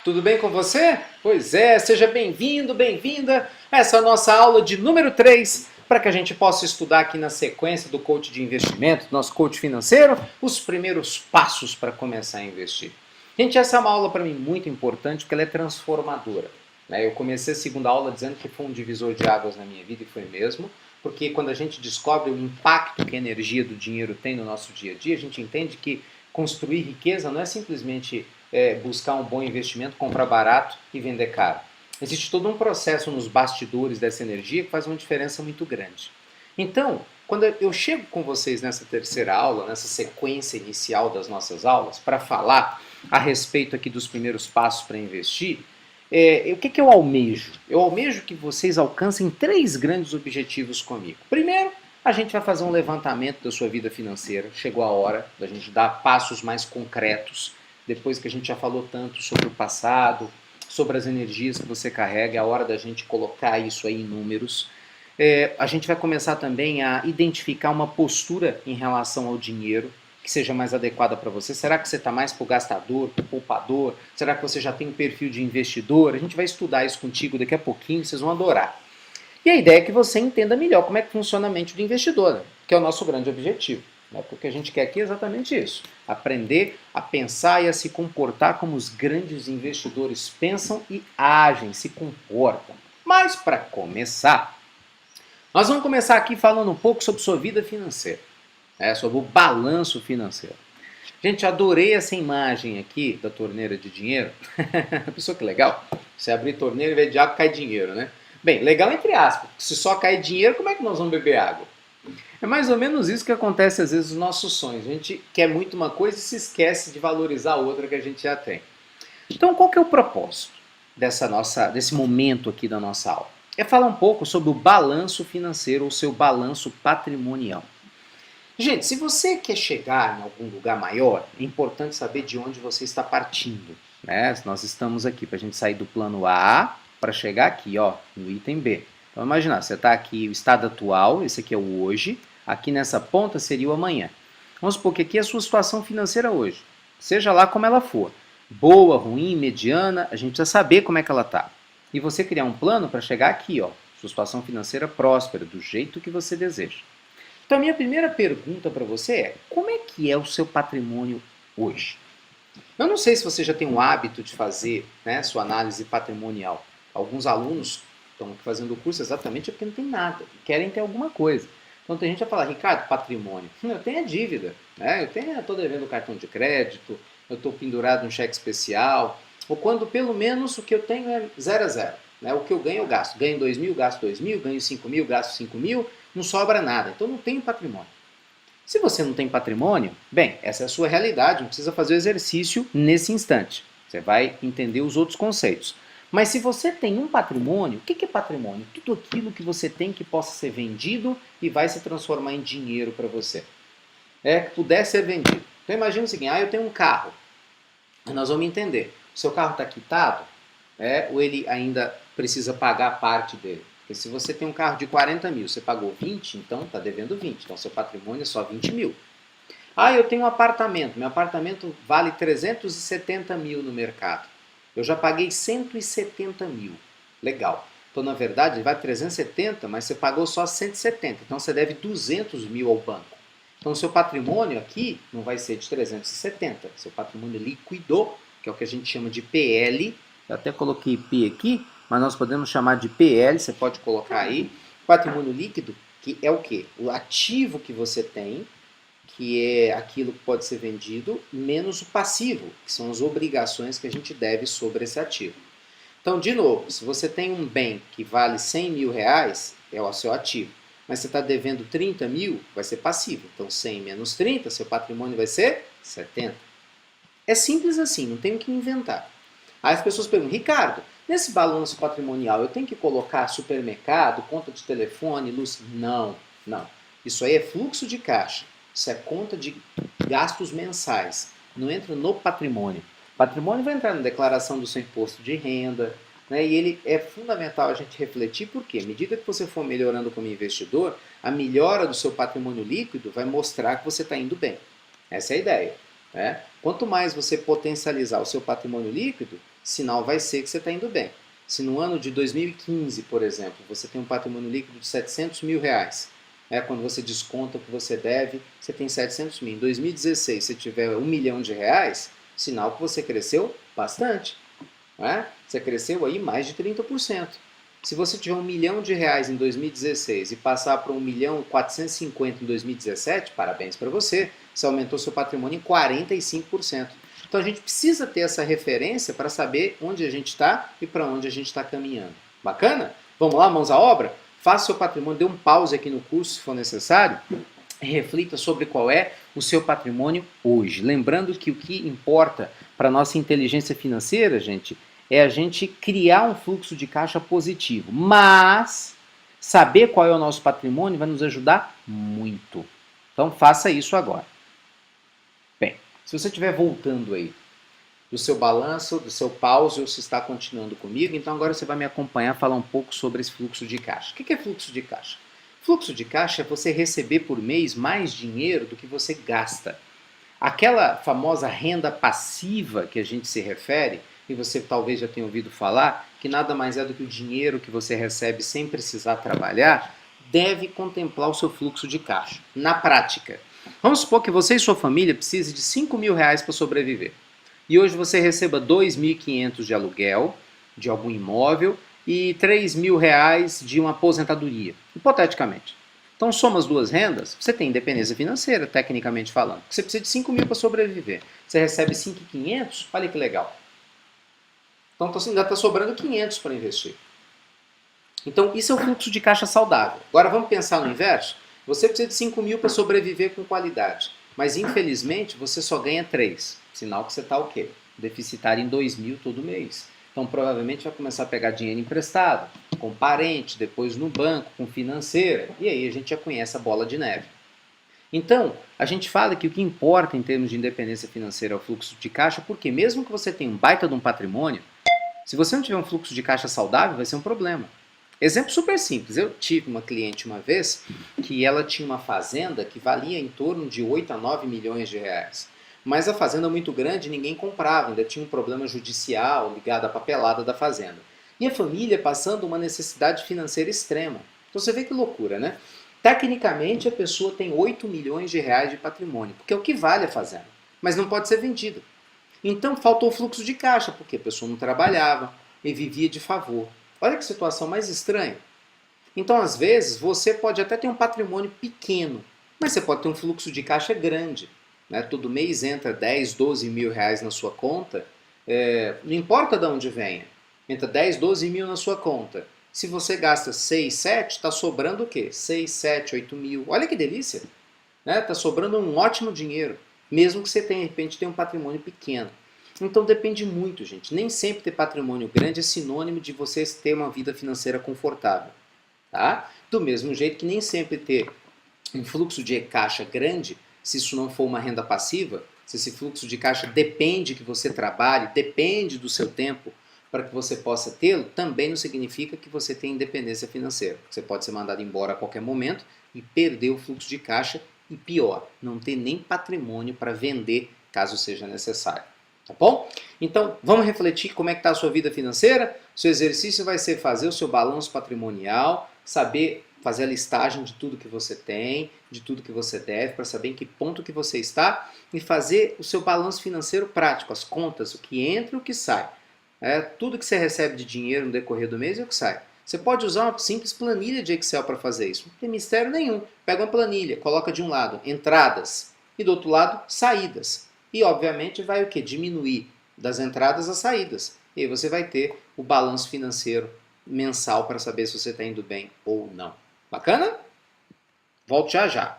Tudo bem com você? Pois é, seja bem-vindo, bem-vinda a essa nossa aula de número 3, para que a gente possa estudar aqui na sequência do coach de investimento, nosso coach financeiro, os primeiros passos para começar a investir. Gente, essa é uma aula para mim muito importante porque ela é transformadora. Eu comecei a segunda aula dizendo que foi um divisor de águas na minha vida e foi mesmo, porque quando a gente descobre o impacto que a energia do dinheiro tem no nosso dia a dia, a gente entende que construir riqueza não é simplesmente buscar um bom investimento, comprar barato e vender caro. Existe todo um processo nos bastidores dessa energia que faz uma diferença muito grande. Então, quando eu chego com vocês nessa terceira aula, nessa sequência inicial das nossas aulas, para falar a respeito aqui dos primeiros passos para investir, o que eu almejo? Eu almejo que vocês alcancem 3 grandes objetivos comigo. Primeiro, a gente vai fazer um levantamento da sua vida financeira. Chegou a hora da gente dar passos mais concretos, depois que a gente já falou tanto sobre o passado, sobre as energias que você carrega, é a hora da gente colocar isso aí em números. A gente vai começar também a identificar uma postura em relação ao dinheiro que seja mais adequada para você. Será que você está mais para o gastador, para o poupador? Será que você já tem um perfil de investidor? A gente vai estudar isso contigo daqui a pouquinho, vocês vão adorar. E a ideia é que você entenda melhor como é que funciona a mente do investidor, né? Que é o nosso grande objetivo. Porque o que a gente quer aqui é exatamente isso. Aprender a pensar e a se comportar como os grandes investidores pensam e agem, se comportam. Mas para começar, nós vamos começar aqui falando um pouco sobre sua vida financeira, sobre o balanço financeiro. Gente, adorei essa imagem aqui da torneira de dinheiro. Pensou que legal? Você abrir torneira e ver de água cai dinheiro, né? Bem, legal entre aspas. Se só cai dinheiro, como é que nós vamos beber água? É mais ou menos isso que acontece às vezes nos nossos sonhos. A gente quer muito uma coisa e se esquece de valorizar a outra que a gente já tem. Então, qual que é o propósito desse momento aqui da nossa aula? É falar um pouco sobre o balanço financeiro, ou seu balanço patrimonial. Gente, se você quer chegar em algum lugar maior, é importante saber de onde você está partindo. Nós estamos aqui para a gente sair do plano A para chegar aqui, no item B. Então, imaginar, você está aqui, o estado atual, esse aqui é o hoje, aqui nessa ponta seria o amanhã. Vamos supor que aqui é a sua situação financeira hoje, seja lá como ela for, boa, ruim, mediana, a gente precisa saber como é que ela está. E você criar um plano para chegar aqui, sua situação financeira próspera, do jeito que você deseja. Então, a minha primeira pergunta para você é, como é que é o seu patrimônio hoje? Eu não sei se você já tem o hábito de fazer sua análise patrimonial. Alguns alunos estão fazendo o curso exatamente porque não tem nada, querem ter alguma coisa. Então tem gente a falar, Ricardo, patrimônio. Eu tenho a dívida, eu estou devendo cartão de crédito, eu estou pendurado no cheque especial, ou quando pelo menos o que eu tenho é 0 a 0. O que eu ganho, eu gasto. Ganho 2 mil, gasto 2 mil, ganho 5 mil, gasto 5 mil, não sobra nada. Então não tenho patrimônio. Se você não tem patrimônio, bem, essa é a sua realidade, não precisa fazer o exercício nesse instante. Você vai entender os outros conceitos. Mas se você tem um patrimônio, o que é patrimônio? Tudo aquilo que você tem que possa ser vendido e vai se transformar em dinheiro para você. Que puder ser vendido. Então imagina o seguinte, eu tenho um carro. Nós vamos entender. O seu carro está quitado, ou ele ainda precisa pagar parte dele? Porque se você tem um carro de 40 mil, você pagou 20, então está devendo 20. Então seu patrimônio é só 20 mil. Eu tenho um apartamento. Meu apartamento vale 370 mil no mercado. Eu já paguei 170 mil. Legal. Então, na verdade, vai 370, mas você pagou só 170. Então, você deve 200 mil ao banco. Então, o seu patrimônio aqui não vai ser de 370. Seu patrimônio líquido, que é o que a gente chama de PL. Eu até coloquei P aqui, mas nós podemos chamar de PL. Você pode colocar aí. Patrimônio líquido, que é o quê? O ativo que você tem, que é aquilo que pode ser vendido, menos o passivo, que são as obrigações que a gente deve sobre esse ativo. Então, de novo, se você tem um bem que vale 100 mil reais, é o seu ativo, mas você está devendo 30 mil, vai ser passivo. Então, 100 menos 30, seu patrimônio vai ser 70. É simples assim, não tem o que inventar. Aí as pessoas perguntam, Ricardo, nesse balanço patrimonial eu tenho que colocar supermercado, conta de telefone, luz? Não. Isso aí é fluxo de caixa. Isso é conta de gastos mensais. Não entra no patrimônio. Patrimônio vai entrar na declaração do seu imposto de renda. E ele é fundamental a gente refletir porque, à medida que você for melhorando como investidor, a melhora do seu patrimônio líquido vai mostrar que você está indo bem. Essa é a ideia. Quanto mais você potencializar o seu patrimônio líquido, sinal vai ser que você está indo bem. Se no ano de 2015, por exemplo, você tem um patrimônio líquido de 700 mil reais, quando você desconta o que você deve, você tem 700 mil. Em 2016, se tiver 1 milhão de reais, sinal que você cresceu bastante. Você cresceu aí mais de 30%. Se você tiver 1 milhão de reais em 2016 e passar para 1.450.000 em 2017, parabéns para você, você aumentou seu patrimônio em 45%. Então a gente precisa ter essa referência para saber onde a gente está e para onde a gente está caminhando. Bacana? Vamos lá, mãos à obra? Faça seu patrimônio, dê um pause aqui no curso se for necessário, e reflita sobre qual é o seu patrimônio hoje. Lembrando que o que importa para a nossa inteligência financeira, gente, é a gente criar um fluxo de caixa positivo. Mas saber qual é o nosso patrimônio vai nos ajudar muito. Então faça isso agora. Bem, se você estiver voltando aí do seu balanço, do seu pause, ou se está continuando comigo, então agora você vai me acompanhar a falar um pouco sobre esse fluxo de caixa. O que é fluxo de caixa? Fluxo de caixa é você receber por mês mais dinheiro do que você gasta. Aquela famosa renda passiva que a gente se refere, e você talvez já tenha ouvido falar, que nada mais é do que o dinheiro que você recebe sem precisar trabalhar, deve contemplar o seu fluxo de caixa. Na prática, vamos supor que você e sua família precisem de 5 mil reais para sobreviver. E hoje você receba 2.500 de aluguel de algum imóvel e 3 mil reais de uma aposentadoria, hipoteticamente. Então soma as duas rendas, você tem independência financeira, tecnicamente falando. Você precisa de 5 mil para sobreviver. Você recebe 5.500, olha que legal. Então ainda está sobrando 500 para investir. Então isso é o fluxo de caixa saudável. Agora vamos pensar no inverso? Você precisa de 5 mil para sobreviver com qualidade. Mas infelizmente você só ganha 3. Sinal que você está o quê? Deficitário em 2 mil todo mês. Então provavelmente vai começar a pegar dinheiro emprestado, com parente, depois no banco, com financeira. E aí a gente já conhece a bola de neve. Então, a gente fala que o que importa em termos de independência financeira é o fluxo de caixa, porque mesmo que você tenha um baita de um patrimônio, se você não tiver um fluxo de caixa saudável, vai ser um problema. Exemplo super simples. Eu tive uma cliente uma vez que ela tinha uma fazenda que valia em torno de 8 a 9 milhões de reais. Mas a fazenda muito grande, ninguém comprava, ainda tinha um problema judicial ligado à papelada da fazenda. E a família passando uma necessidade financeira extrema. Então você vê que loucura, né? Tecnicamente a pessoa tem 8 milhões de reais de patrimônio, porque é o que vale a fazenda, mas não pode ser vendida. Então faltou fluxo de caixa, porque a pessoa não trabalhava e vivia de favor. Olha que situação mais estranha. Então, às vezes, você pode até ter um patrimônio pequeno, mas você pode ter um fluxo de caixa grande. Todo mês entra 10, 12 mil reais na sua conta, não importa de onde venha, entra 10, 12 mil na sua conta. Se você gasta 6, 7, está sobrando o quê? 6, 7, 8 mil. Olha que delícia! Está sobrando um ótimo dinheiro, mesmo que você tenha, de repente tenha um patrimônio pequeno. Então depende muito, gente. Nem sempre ter patrimônio grande é sinônimo de você ter uma vida financeira confortável. Tá? Do mesmo jeito que nem sempre ter um fluxo de caixa grande, se isso não for uma renda passiva, se esse fluxo de caixa depende que você trabalhe, depende do seu tempo para que você possa tê-lo, também não significa que você tem independência financeira. Você pode ser mandado embora a qualquer momento e perder o fluxo de caixa e pior, não ter nem patrimônio para vender caso seja necessário. Tá bom? Então, vamos refletir como é que está a sua vida financeira? Seu exercício vai ser fazer o seu balanço patrimonial, saber fazer a listagem de tudo que você tem, de tudo que você deve, para saber em que ponto que você está e fazer o seu balanço financeiro prático, as contas, o que entra e o que sai. Tudo que você recebe de dinheiro no decorrer do mês é o que sai. Você pode usar uma simples planilha de Excel para fazer isso. Não tem mistério nenhum. Pega uma planilha, coloca de um lado entradas e do outro lado saídas. E, obviamente, vai o quê? Diminuir das entradas às saídas. E aí você vai ter o balanço financeiro mensal para saber se você está indo bem ou não. Bacana? Volte já já.